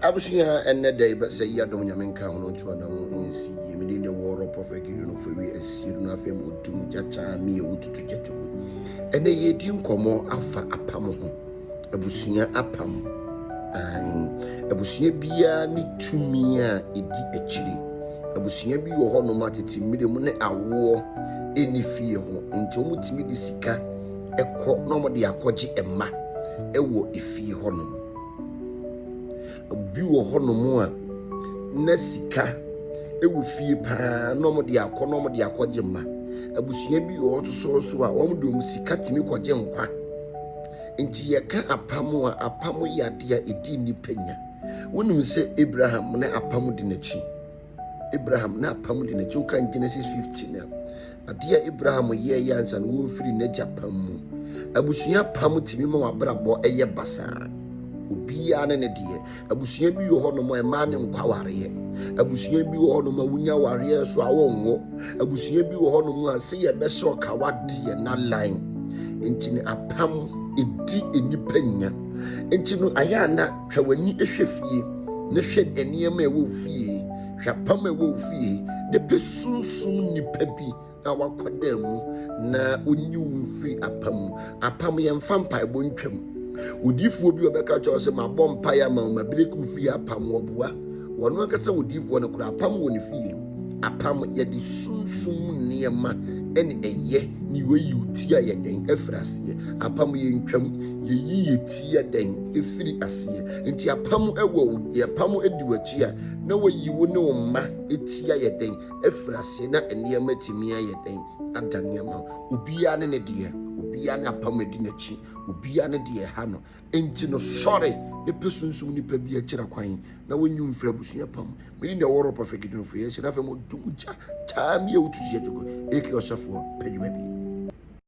Abusia and the day, but say Yadom Yamenka on to an insi, meaning the war of Prophet Gideon for we as you know, fame to Jata, me, to Jetu. And they yet you come more afa apamo, Abusia apam, and Abusia bia me to me, idi actually. Abusia bi wo ho no matete medium ne awo eni fie ho nti omutimi de sika ekọ no mo de akọje emma ewo efie ho no bi wo ho no mo a na sika ewo fie pa no mo de akọ no mo de akọje emma abusia bi wo so a wo mo de sika timi kọje nkwa nti ye ka apamo a apamo yade a edi ni panya wonum se Abraham ne apamo de nachi Abraham na apam de na choka Genesis 15 na adia Abraham ye yansa no wo firi na Japan mu abusua pam timi ma wabrabo eye basara obia ne de abusua bi yo hono mo e ma ne nkwaware ye abusua bi wo hono ma wunya ware so awonwo abusua bi wo hono mo ase ye be so kawade na line ntini apam edi enipanya ntino aya na twawani ehwefie ne hwe eniyema e wo fie hwapam ewo fie ne pesunsun nipa bi na wakoda mu na onyi wumfiri apam ye mfampa ebontwam odifuo bi obeka cho se mabompa ya ma mabreku fie apam oboa wono akasa odifuo no kura apam woni fie apam ye di sunsun niema ene eye ni weyi utia ye den efrase apam ye ntwam ye yi tia den efiri ase nti apam ewo ye apam ediwachi a na weyi wo ne wo ma etia ye den efrase na eniema timia ye den adaniema obia ne de obia na apam edi nachi obia ne de ha no enti no sorry ne pesunsum ni pa bi a kira kwan na wonyu mfra busua pam meni de woro Prophet Gideon for ye sira fa mo dumuja taami e utu je jugo eke osafo pedwuma bi